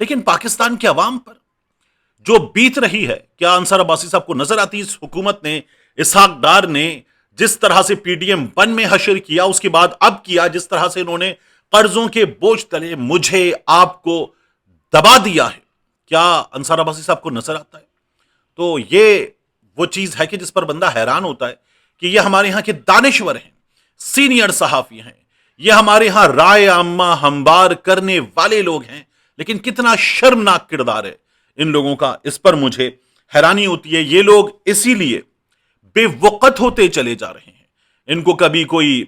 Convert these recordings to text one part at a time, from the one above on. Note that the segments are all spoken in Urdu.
لیکن پاکستان کے عوام پر جو بیت رہی ہے، کیا انصار عباسی صاحب کو نظر آتی اس حکومت نے، اسحاق ڈار نے جس طرح سے پی ٹی ایم 1 میں حشر کیا، اس کے بعد اب کیا، جس طرح سے انہوں نے قرضوں کے بوجھ تلے مجھے آپ کو دبا دیا ہے، کیا انصار عباسی صاحب کو نظر آتا ہے؟ تو یہ وہ چیز ہے کہ جس پر بندہ حیران ہوتا ہے کہ یہ ہمارے ہاں کے دانشور ہیں، سینئر صحافی ہیں، یہ ہمارے ہاں رائے عامہ ہموار کرنے والے لوگ ہیں، لیکن کتنا شرمناک کردار ہے ان لوگوں کا، اس پر مجھے حیرانی ہوتی ہے۔ یہ لوگ اسی لیے بے وقت ہوتے چلے جا رہے ہیں، ان کو کبھی کوئی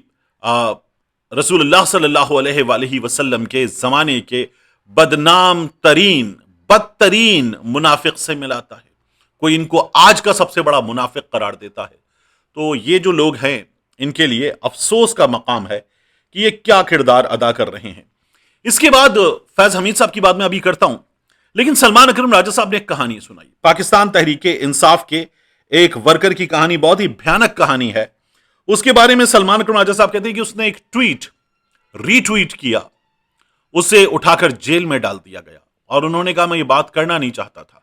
رسول اللہ صلی اللہ علیہ وآلہ وسلم کے زمانے کے بدنام ترین بدترین منافق سے ملاتا ہے، کوئی ان کو آج کا سب سے بڑا منافق قرار دیتا ہے۔ تو یہ جو لوگ ہیں ان کے لیے افسوس کا مقام ہے کہ یہ کیا کردار ادا کر رہے ہیں۔ اس کے بعد فیض حمید صاحب کی بات میں ابھی کرتا ہوں، لیکن سلمان اکرم راجہ صاحب نے ایک کہانی سنائی، پاکستان تحریک انصاف کے ایک ورکر کی کہانی، بہت ہی بھیانک کہانی ہے۔ اس کے بارے میں سلمان اکرم راجہ صاحب کہتے ہیں کہ اس نے ایک ٹویٹ ری ٹویٹ کیا، اسے اٹھا کر جیل میں ڈال دیا گیا، اور انہوں نے کہا میں یہ بات کرنا نہیں چاہتا تھا،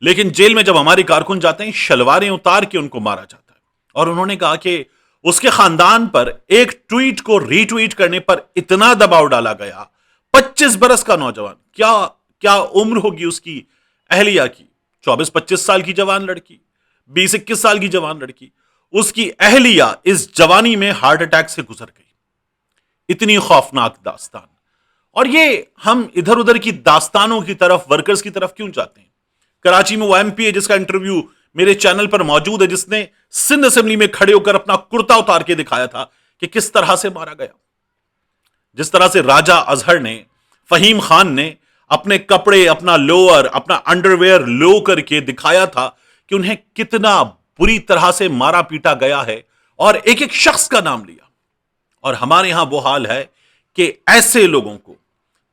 لیکن جیل میں جب ہمارے کارکن جاتے ہیں شلواریں اتار کے ان کو مارا جاتا ہے، اور انہوں نے کہا کہ اس کے خاندان پر ایک ٹویٹ کو ری ٹویٹ کرنے پر اتنا دباؤ ڈالا گیا۔ 25 برس کا نوجوان، کیا عمر ہوگی اس کی اہلیہ کی، 24-25 سال کی جوان لڑکی، 20-21 سال کی جوان لڑکی، اس کی اہلیہ اس جوانی میں ہارٹ اٹیک سے گزر گئی۔ اتنی خوفناک داستان، اور یہ ہم ادھر ادھر کی داستانوں کی طرف، ورکرز کی طرف کیوں جاتے ہیں؟ کراچی میں وہ ایم پی ہے جس کا انٹرویو میرے چینل پر موجود ہے، جس نے سندھ اسمبلی میں کھڑے ہو کر اپنا کرتا اتار کے دکھایا تھا کہ کس طرح سے مارا گیا، جس طرح سے راجہ اظہر نے، فہیم خان نے اپنے کپڑے، اپنا لوور، اپنا انڈر ویئر لو کر کے دکھایا تھا کہ انہیں کتنا بری طرح سے مارا پیٹا گیا ہے، اور ایک ایک شخص کا نام لیا۔ اور ہمارے ہاں وہ حال ہے کہ ایسے لوگوں کو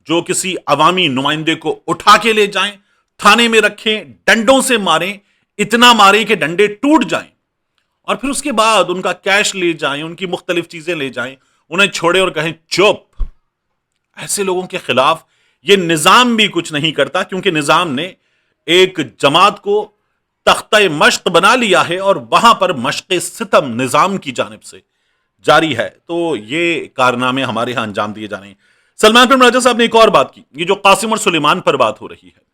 جو کسی عوامی نمائندے کو اٹھا کے لے جائیں، تھانے میں رکھیں، ڈنڈوں سے ماریں، اتنا ماریں کہ ڈنڈے ٹوٹ جائیں، اور پھر اس کے بعد ان کا کیش لے جائیں، ان کی مختلف چیزیں لے جائیں، انہیں چھوڑے اور کہیں چپ۔ ایسے لوگوں کے خلاف یہ نظام بھی کچھ نہیں کرتا، کیونکہ نظام نے ایک جماعت کو تختہ مشق بنا لیا ہے، اور وہاں پر مشق ستم نظام کی جانب سے جاری ہے۔ تو یہ کارنامے ہمارے ہاں انجام دیے جا رہے ہیں۔ سلمان اکرم راجہ صاحب نے ایک اور بات کی، یہ جو قاسم اور سلیمان پر بات ہو رہی ہے،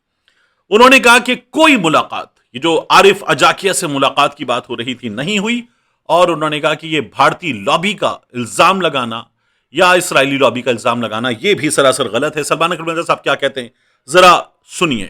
انہوں نے کہا کہ کوئی ملاقات، یہ جو عارف اجاکیہ سے ملاقات کی بات ہو رہی تھی، نہیں ہوئی، اور انہوں نے کہا کہ یہ بھارتی لابی کا الزام لگانا یا اسرائیلی لابی کا الزام لگانا یہ بھی سراسر غلط ہے۔ سلمان اکرم راجہ صاحب کیا کہتے ہیں ذرا سنیے۔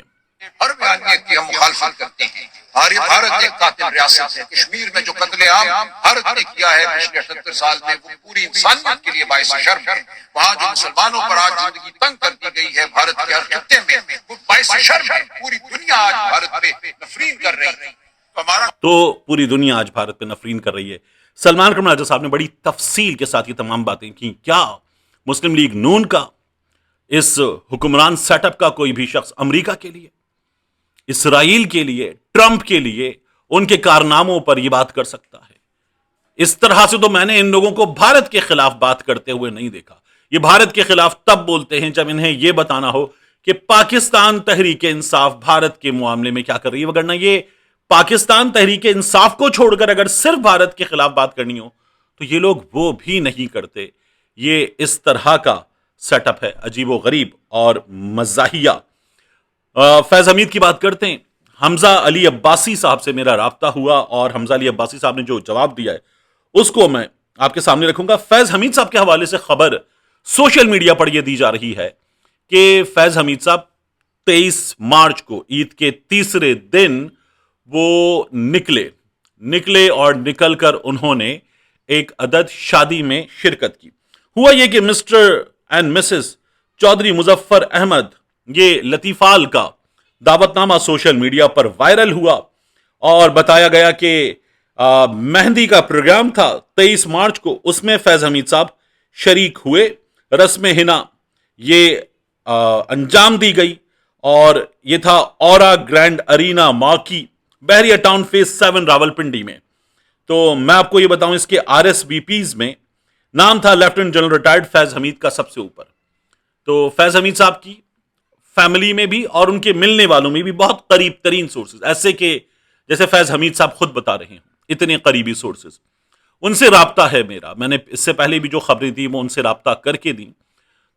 ہر بیانیت کی ہم مخالفت کرتے ہیں۔ بھارت ایک قاتل ریاست ہے۔ کشمیر میں جو قتل عام بھارت نے کیا ہے پچھلے 78 سال میں، وہ پوری انسانیت کے لیے باعث شرم ہے۔ وہاں جو مسلمانوں پر آج زندگی تنگ کر دی گئی ہے بھارت کے ہر خطے میں، وہ باعث شرم ہے۔ پوری دنیا آج بھارت پہ نفرین کر رہی ہے۔ تو پوری دنیا آج بھارت پہ نفرین کر رہی ہے۔ سلمان اکرم راجہ صاحب نے بڑی تفصیل کے ساتھ یہ تمام باتیں کی۔ کیا مسلم لیگ نون کا، اس حکمران سیٹ اپ کا کوئی بھی شخص امریکہ کے لیے، اسرائیل کے لیے، ٹرمپ کے لیے، ان کے کارناموں پر یہ بات کر سکتا ہے؟ اس طرح سے تو میں نے ان لوگوں کو بھارت کے خلاف بات کرتے ہوئے نہیں دیکھا۔ یہ بھارت کے خلاف تب بولتے ہیں جب انہیں یہ بتانا ہو کہ پاکستان تحریک انصاف بھارت کے معاملے میں کیا کر رہی ہے، وگرنہ یہ پاکستان تحریک انصاف کو چھوڑ کر اگر صرف بھارت کے خلاف بات کرنی ہو تو یہ لوگ وہ بھی نہیں کرتے۔ یہ اس طرح کا سیٹ اپ ہے، عجیب و غریب اور مزاحیہ۔ فیض حمید کی بات کرتے ہیں۔ حمزہ علی عباسی صاحب سے میرا رابطہ ہوا، اور حمزہ علی عباسی صاحب نے جو جواب دیا ہے اس کو میں آپ کے سامنے رکھوں گا۔ فیض حمید صاحب کے حوالے سے خبر سوشل میڈیا پر یہ دی جا رہی ہے کہ فیض حمید صاحب 23 مارچ کو عید کے تیسرے دن وہ نکلے اور نکل کر انہوں نے ایک عدد شادی میں شرکت کی۔ ہوا یہ کہ Mr and Mrs Chaudhry Muzaffar Ahmad, یہ لطیفال کا دعوت نامہ سوشل میڈیا پر وائرل ہوا، اور بتایا گیا کہ مہندی کا پروگرام تھا 23 مارچ کو، اس میں فیض حمید صاحب شریک ہوئے۔ رسم حنا یہ انجام دی گئی، اور یہ تھا اورا گرینڈ ارینا مارکی، بحریہ ٹاؤن فیس 7 راولپنڈی میں۔ تو میں آپ کو یہ بتاؤں، اس کے آر ایس بی پیز میں نام تھا لیفٹیننٹ جنرل ریٹائرڈ فیض حمید کا سب سے اوپر۔ تو فیض حمید صاحب کی فیملی میں بھی اور ان کے ملنے والوں میں بھی بہت قریب ترین سورسز، ایسے کہ جیسے فیض حمید صاحب خود بتا رہے ہیں، اتنے قریبی سورسز، ان سے رابطہ ہے میرا. میں نے اس سے پہلے بھی جو خبریں دی وہ ان سے رابطہ کر کے دیں،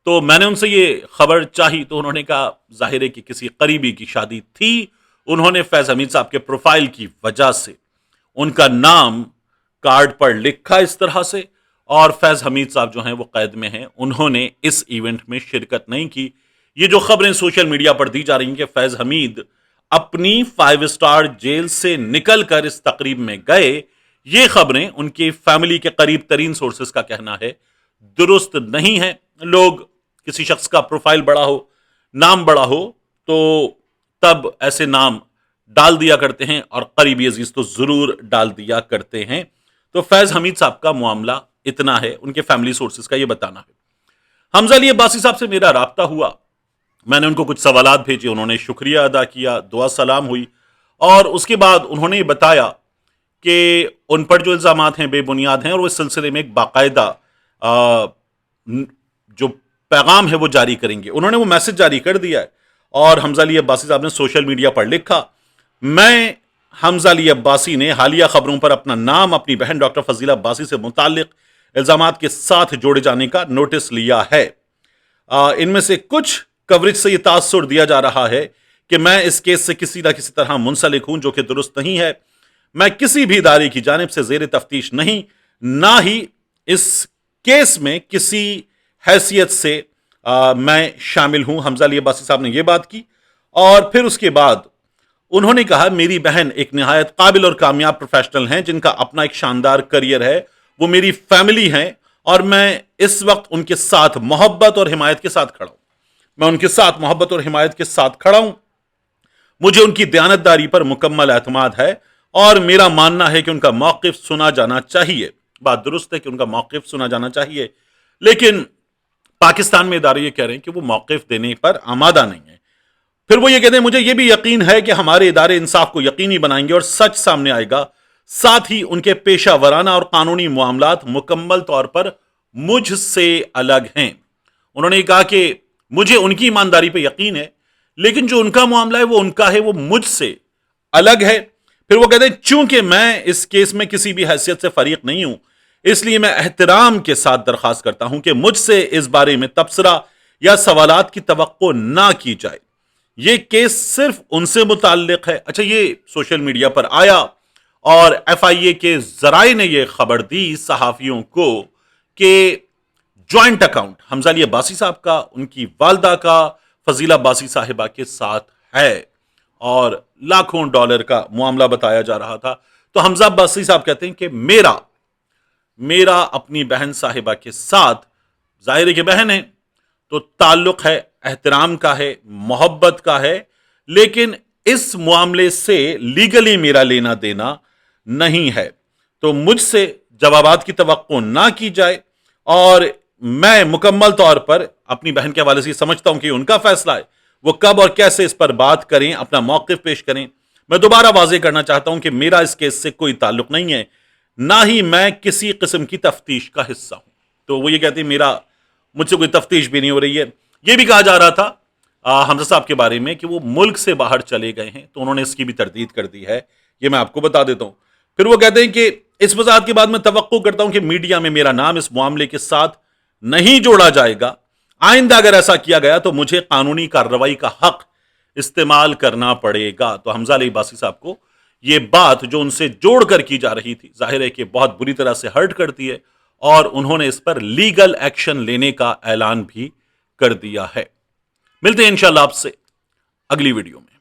تو میں نے ان سے یہ خبر چاہی تو انہوں نے کہا ظاہر ہے کہ کسی قریبی کی شادی تھی. انہوں نے فیض حمید صاحب کے پروفائل کی وجہ سے ان کا نام کارڈ پر لکھا اس طرح سے، اور فیض حمید صاحب جو ہیں وہ قید میں ہیں، انہوں نے اس ایونٹ میں شرکت نہیں کی. یہ جو خبریں سوشل میڈیا پر دی جا رہی ہیں کہ فیض حمید اپنی 5 اسٹار جیل سے نکل کر اس تقریب میں گئے، یہ خبریں ان کی فیملی کے قریب ترین سورسز کا کہنا ہے درست نہیں ہے. لوگ کسی شخص کا پروفائل بڑا ہو، نام بڑا ہو، تو تب ایسے نام ڈال دیا کرتے ہیں، اور قریبی عزیز تو ضرور ڈال دیا کرتے ہیں. تو فیض حمید صاحب کا معاملہ اتنا ہے، ان کے فیملی سورسز کا یہ بتانا ہے. حمزہ علی عباسی صاحب سے میرا رابطہ ہوا، میں نے ان کو کچھ سوالات بھیجے، انہوں نے شکریہ ادا کیا، دعا سلام ہوئی، اور اس کے بعد انہوں نے یہ بتایا کہ ان پر جو الزامات ہیں بے بنیاد ہیں، اور وہ اس سلسلے میں ایک باقاعدہ جو پیغام ہے وہ جاری کریں گے. انہوں نے وہ میسج جاری کر دیا ہے، اور حمزہ علی عباسی صاحب نے سوشل میڈیا پر لکھا، میں حمزہ علی عباسی نے حالیہ خبروں پر اپنا نام اپنی بہن ڈاکٹر فضیلہ عباسی سے متعلق الزامات کے ساتھ جوڑے جانے کا نوٹس لیا ہے. ان میں سے کچھ کوریج سے یہ تاثر دیا جا رہا ہے کہ میں اس کیس سے کسی نہ کسی طرح منسلک ہوں، جو کہ درست نہیں ہے. میں کسی بھی ادارے کی جانب سے زیر تفتیش نہیں، نہ ہی اس کیس میں کسی حیثیت سے میں شامل ہوں. حمزہ علی عباسی صاحب نے یہ بات کی، اور پھر اس کے بعد انہوں نے کہا میری بہن ایک نہایت قابل اور کامیاب پروفیشنل ہیں جن کا اپنا ایک شاندار کریئر ہے، وہ میری فیملی ہیں، اور میں اس وقت ان کے ساتھ محبت اور حمایت کے ساتھ کھڑا ہوں. میں ان کے ساتھ محبت اور حمایت کے ساتھ کھڑا ہوں. مجھے ان کی دیانتداری پر مکمل اعتماد ہے، اور میرا ماننا ہے کہ ان کا موقف سنا جانا چاہیے. بات درست ہے کہ ان کا موقف سنا جانا چاہیے، لیکن پاکستان میں ادارے یہ کہہ رہے ہیں کہ وہ موقف دینے پر آمادہ نہیں ہے. پھر وہ یہ کہتے ہیں مجھے یہ بھی یقین ہے کہ ہمارے ادارے انصاف کو یقینی بنائیں گے اور سچ سامنے آئے گا. ساتھ ہی ان کے پیشہ ورانہ اور قانونی معاملات مکمل طور پر مجھ سے الگ ہیں. انہوں نے یہ کہا کہ مجھے ان کی ایمانداری پہ یقین ہے، لیکن جو ان کا معاملہ ہے وہ ان کا ہے، وہ مجھ سے الگ ہے. پھر وہ کہتے ہیں چونکہ میں اس کیس میں کسی بھی حیثیت سے فریق نہیں ہوں، اس لیے میں احترام کے ساتھ درخواست کرتا ہوں کہ مجھ سے اس بارے میں تبصرہ یا سوالات کی توقع نہ کی جائے. یہ کیس صرف ان سے متعلق ہے. اچھا، یہ سوشل میڈیا پر آیا، اور ایف آئی اے کے ذرائع نے یہ خبر دی صحافیوں کو کہ جوائنٹ اکاؤنٹ حمزہ علی عباسی صاحب کا ان کی والدہ کا فضیلہ عباسی صاحبہ کے ساتھ ہے، اور لاکھوں ڈالر کا معاملہ بتایا جا رہا تھا. تو حمزہ عباسی صاحب کہتے ہیں کہ میرا اپنی بہن صاحبہ کے ساتھ، ظاہر ہے کہ بہن ہے تو تعلق ہے، احترام کا ہے، محبت کا ہے، لیکن اس معاملے سے لیگلی میرا لینا دینا نہیں ہے. تو مجھ سے جوابات کی توقع نہ کی جائے، اور میں مکمل طور پر اپنی بہن کے حوالے سے سمجھتا ہوں کہ ان کا فیصلہ ہے، وہ کب اور کیسے اس پر بات کریں، اپنا موقف پیش کریں. میں دوبارہ واضح کرنا چاہتا ہوں کہ میرا اس کیس سے کوئی تعلق نہیں ہے، نہ ہی میں کسی قسم کی تفتیش کا حصہ ہوں. تو وہ یہ کہتے ہیں مجھ سے کوئی تفتیش بھی نہیں ہو رہی ہے. یہ بھی کہا جا رہا تھا حمزہ صاحب کے بارے میں کہ وہ ملک سے باہر چلے گئے ہیں، تو انہوں نے اس کی بھی تردید کر دی ہے. یہ میں آپ کو بتا دیتا ہوں. پھر وہ کہتے ہیں کہ اس وضاحت کے بعد میں توقع کرتا ہوں کہ میڈیا میں میرا نام اس معاملے کے ساتھ نہیں جوڑا جائے گا. آئندہ اگر ایسا کیا گیا تو مجھے قانونی کارروائی کا حق استعمال کرنا پڑے گا. تو حمزہ علی عباسی صاحب کو یہ بات جو ان سے جوڑ کر کی جا رہی تھی، ظاہر ہے کہ بہت بری طرح سے ہرٹ کرتی ہے، اور انہوں نے اس پر لیگل ایکشن لینے کا اعلان بھی کر دیا ہے. ملتے ہیں انشاءاللہ آپ سے اگلی ویڈیو میں.